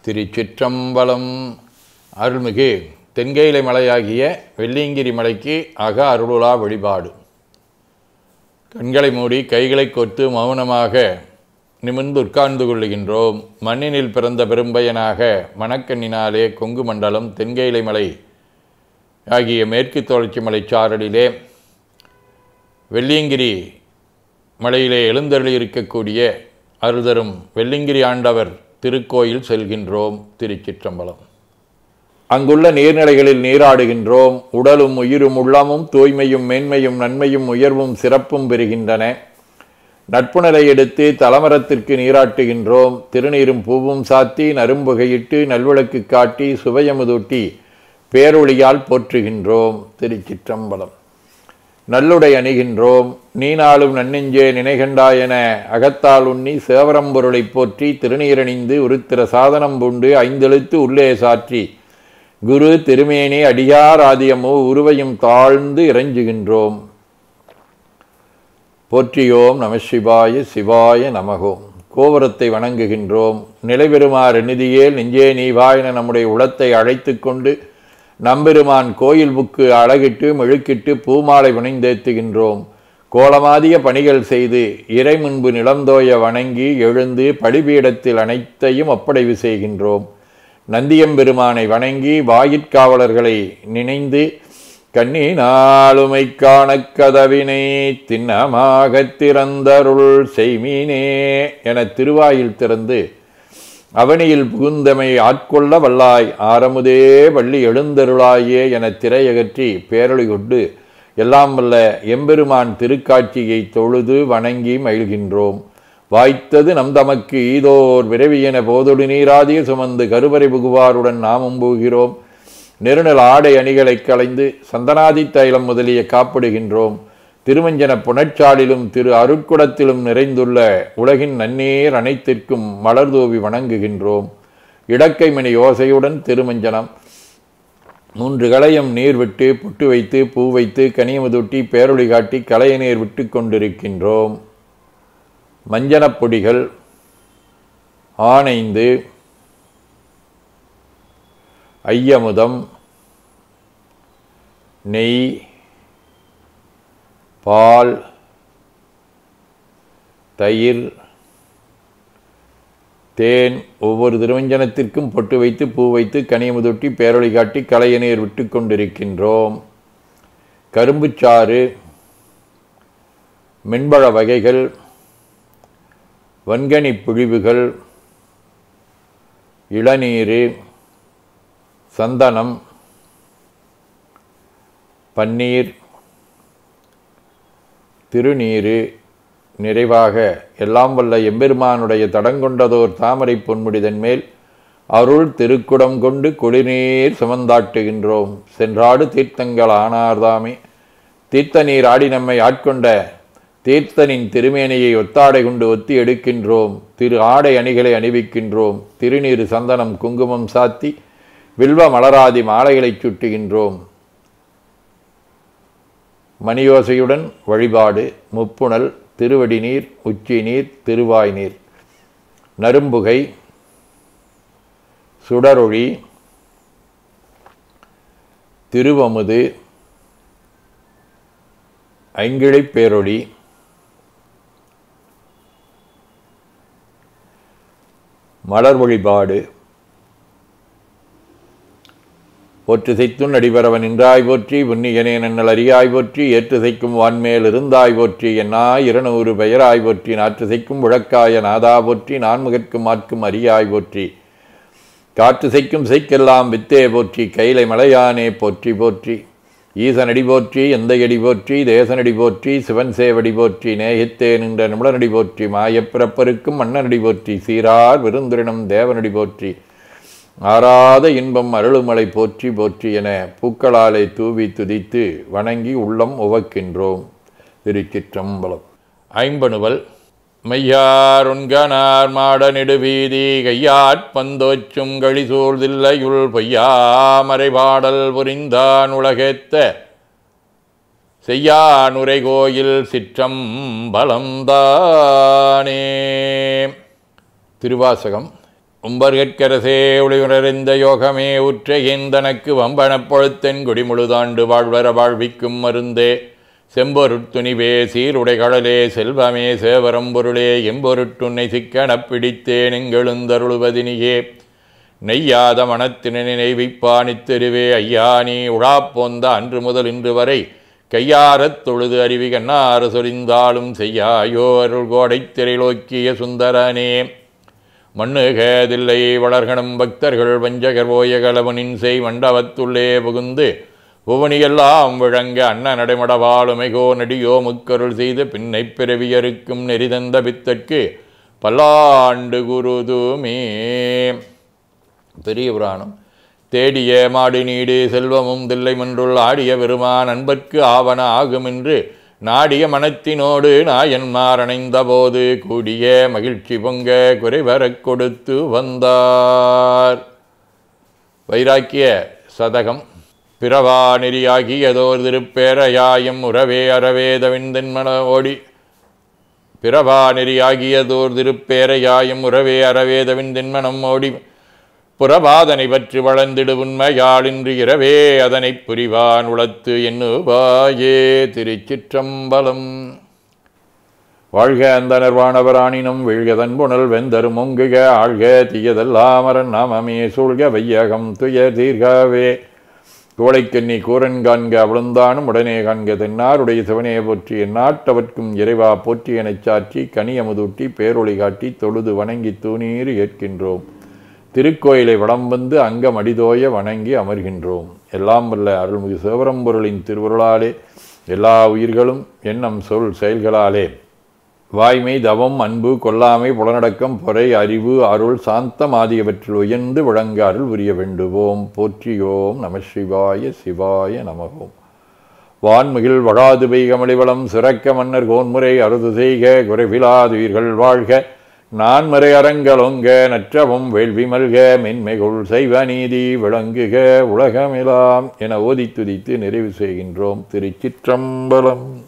திருச்சிற்றம்பலம். அருள்மிகு தென்கயிலை மலையாகிய வெள்ளியங்கிரி மலைக்கு அக அருளுலா வழிபாடு. கண்களை மூடி கைகளை கோர்த்து மௌனமாக நிமிர்ந்து உட்கார்ந்து கொள்ளுகின்றோம். மண்ணினில் பிறந்த பெரும்பயனாக மணக்கண்ணினாலே கொங்கு மண்டலம் தென்கயிலை மலை ஆகிய மேற்கு தொடர்ச்சி மலைச்சாரலிலே வெள்ளியங்கிரி மலையிலே எழுந்தருளி இருக்கக்கூடிய அருள்தரும் வெள்ளியங்கிரி ஆண்டவர் திருக்கோயில் செல்கின்றோம். திருச்சிற்றம்பலம். அங்குள்ள நீர்நிலைகளில் நீராடுகின்றோம். உடலும் உயிரும் உள்ளமும் தூய்மையும் மேன்மையும் நன்மையும் உயர்வும் சிறப்பும் பெறுகின்றன. நட்புணரை எடுத்து தலமரத்திற்கு நீராட்டுகின்றோம். திருநீரும் பூவும் சாத்தி நரும்புகையிட்டு நல்விளக்கு காட்டி சுவையமுதூட்டி பேரொளியால் போற்றுகின்றோம். திருச்சிற்றம்பலம். நல்லுடை அணிகின்றோம். நீனாலும் நன்னெஞ்சே நினைகண்டாயென அகத்தால் உண்ணி சேவரம்பொருளை போற்றி திருநீரணிந்து உருத்திர சாதனம் பூண்டு ஐந்தெழுத்து உள்ளே சாற்றி குரு திருமேனி அடியார் ஆதியமோ உருவையும் தாழ்ந்து இறைஞ்சுகின்றோம். போற்றியோம் நம சிவாய சிவாய நமகோம். கோபுரத்தை வணங்குகின்றோம். நிலைபெறுமாறு நிதியேல் நெஞ்சே நீவாயென நம்முடைய உளத்தை அழைத்து கொண்டு நம்பெருமான் கோயில் புக்கு அழகிட்டு மெழுக்கிட்டு பூமாலை வினைந்தேத்துகின்றோம். கோலமாதிய பணிகள் செய்து இறை முன்பு நிலந்தோய வணங்கி எழுந்து பலிபீடத்தில் அனைத்தையும் ஒப்படைவு செய்கின்றோம். நந்தியம்பெருமானை வணங்கி வாயிற்காவலர்களை நினைந்து கண்ணினாலுமை காண கதவினை திண்ணமாக திறந்தருள் செய்மீனே என திருவாயில் திறந்து அவனியில் புகுந்தமை ஆட்கொள்ள வல்லாய் ஆரமுதே வள்ளி எழுந்தருளாயே என திரையகற்றி பேரொளி கொண்டு எல்லாம் வல்ல எம்பெருமான் திருக்காட்சியை தொழுது வணங்கி மகிழ்கின்றோம். வாய்த்தது நம் தமக்கு ஈதோர் விரைவியென போதொடு நீராதிய சுமந்து கருவறை புகுவாருடன் நாமும் போகிறோம். நெருநல் ஆடை அணிகளை களைந்து சந்தனாதி தைலம் முதலிய காப்பிடுகின்றோம். திருமஞ்சன புனச்சாலிலும் திரு அருட்குடத்திலும் நிறைந்துள்ள உலகின் நன்னீர் அனைத்திற்கும் மலர்தூவி வணங்குகின்றோம். இடக்கைமணி யோசையுடன் திருமஞ்சனம் 3 களையம் நீர் விட்டு புட்டு வைத்து பூ வைத்து கனியமுதூட்டி பேரொளி காட்டி களைய நீர் விட்டு கொண்டிருக்கின்றோம். மஞ்சனப் பொடிகள் ஆனைந்து ஐயமுதம் நெய் பால் தயிர் தேன் ஒவ்வொரு திருமஞ்சனத்திற்கும் பொட்டு வைத்து பூ வைத்து கனியமுதொட்டி பேரொளி காட்டி களைய நீர் விட்டு கொண்டிருக்கின்றோம். கரும்புச்சாறு மென்பழ வகைகள் வன்கனி புழிவுகள் இளநீர் சந்தனம் பன்னீர் திருநீரு நிறைவாக எல்லாம் வல்ல எம்பெருமானுடைய தடங்கொண்டதோர் தாமரை பொன்முடிதன் மேல் அருள் திருக்குடம் கொண்டு குளிர்நீர் சுமந்தாட்டுகின்றோம். சென்றாடு தீர்த்தங்கள் ஆனார்தாமே தீர்த்த நீர் ஆடி நம்மை ஆட்கொண்ட தீர்த்தனின் திருமேனியை ஒத்தாடை கொண்டு ஒத்தி எடுக்கின்றோம். திரு ஆடை அணிகளை அணிவிக்கின்றோம். திருநீர் சந்தனம் குங்குமம் சாத்தி வில்வ மலராதி மாலைகளை சுட்டுகின்றோம். மணியோசையுடன் வழிபாடு. முப்புணல் திருவடி நீர் உச்சி நீர் திருவாய் நீர் நரும்புகை சுடரொளி திருவமுது ஐங்கிழை பேரொளி மலர் வழிபாடு. போற்றுசைத்துன் அடிபரவன் நின்றாய் போற்றி புண்ணியனே நன்னல் அறியாய் போற்றி ஏற்றுசைக்கும் வான்மேல் இருந்தாய் போற்றி என்னா 200 பெயராய் போற்றி நாற்றுசைக்கும் முழக்காய நாதா போற்றி நான்முகற்கும் ஆட்கும் அறியாய் போற்றி காற்றுசைக்கும் செய்க்கெல்லாம் வித்தே போற்றி கைலை மலையானே போற்றி போற்றி ஈசனடி போற்றி எந்தையடி போற்றி தேசனடி போற்றி சிவன் சேவடி போற்றி நேயத்தே நின்ற நிமிடனடி போற்றி மாயப்பிறப்பருக்கும் மன்னனடி போற்றி சீரார் விருந்திரினம் தேவனடி போற்றி ஆராத இன்பம் அருளுமலை போற்றி போற்றி என பூக்களாலை தூவி துதித்து வணங்கி உள்ளம் உவக்கின்றோம். திருச்சிற்றம்பலம். ஐம்பனுவல் மையாருண்கனார் மாட நெடுவீதி கையாற்பந்தோச்சும் கழிசூழ்தில்லையுள் பொய்யாமறை பாடல் புரிந்தான் உலகேத்த செய்யானுரை கோயில் சிற்றம்பலம்தானே. திருவாசகம் உம்பர்கற்கரசே ஒளியுணர்ந்த யோகமே உற்ற ஏந்தனக்கு வம்பனப் பொழுத்தென் குடிமுழுதாண்டு வாழ்வர வாழ்விக்கும் மருந்தே செம்பொருட்துணிவே சீருடை கடலே செல்வமே சேவரம்பொருளே எம்பொருட்டுன்னை சிக்கனப் பிடித்தேன் எங்கெழுந்தருளுவதினியே நெய்யாத மனத்தினை நெய்விப்பானித்தெருவே ஐயா நீ உழாப்போந்த அன்று முதல் இன்று வரை கையாரத் தொழுது அருவி கண்ணாறு சொரிந்தாலும் செய்யாயோ அருள் கோடைத் திரைலோக்கிய சுந்தரனே மண்ணுகதில்லை வளர்கணும் பக்தர்கள் வஞ்சகர் போய கலவனின் செய் மண்டபத்துள்ளே புகுந்து புவனியெல்லாம் விளங்க அண்ண நடைமடவாளுமைகோ நடியோ முக்கருள் செய்து பின்னை பிறவியருக்கும் நெறிதந்த பித்தற்கு பல்லாண்டு குருதுமே. பெரிய புராணம். தேடிய மாடு நீடு செல்வமும் தில்லை மன்றுள் ஆடிய பெருமான் அன்பர்க்கு ஆவன ஆகுமென்று நாடிய மனத்தினோடு நாயன்மார் அணைந்த போது கூடிய மகிழ்ச்சி பொங்க குறைவரக் கொடுத்து வந்தார். வைராக்கிய சதகம். பிறவா நெறியாகியதோர் திருப்பேரையாயும் உறவே அறவேதவிந்தென்மன ஓடி பிறவா நெறியாகியதோர் திருப்பேரையாயும் உறவே அறவேதவிந்தென்மனம் ஓடி புறவாதனை பற்றி வளர்ந்திடு உண்மையாளின்றி இரவே அதனை புரிவான் உளத்து எண்ணுவாயே. திருச்சிற்றம்பலம். வாழ்க அந்த நிர்வாணவராணினும் வீழ்கதன் புனல் வெந்தரும் ஒங்குக ஆழ்க தீயதெல்லாமரன் நாமமே சூழ்க வையகம் துய தீர்காவே. கோளைக்கண்ணி கூரன் காண்க அவளுந்தானும் உடனே காண்க தென்னாருடைய சிவனையை போற்றி எந்நாட்டவர்க்கும் இறைவா போற்றி எனச் சாற்றி கனியமுதூட்டி பேரொளி காட்டி தொழுது வணங்கி தூணீர் ஏற்கின்றோம். திருக்கோயிலை வடம் வந்து அங்கம் அடிதோய வணங்கி அமர்கின்றோம். எல்லாம் வல்ல அருள்மிகு சிவபரம்பொருளின் திருவருளாலே எல்லா உயிர்களும் எண்ணம் சொல் செயல்களாலே வாய்மை தவம் அன்பு கொல்லாமை புலனடக்கம் பொறை அறிவு அருள் சாந்தம் ஆகியவற்றில் உயர்ந்து விளங்க அருள் புரிய வேண்டுவோம். போற்றியோம் நம சிவாய சிவாய நமகோம். வான்மிகில் வழாது பெய்கமளிவளம் சிறக்க மன்னர் கோன்முறை அறுது செய்க குறைவிலாதுயிர்கள் வாழ்க நான்மறை அரங்கலொங்க நற்றவும் வேள்வி மல்க மென்மைகுள் செய்வ நீதி விளங்குக உலகமெல்லாம் என ஓதி துதித்து நிறைவு செய்கின்றோம். திருச்சிற்றம்பலம்.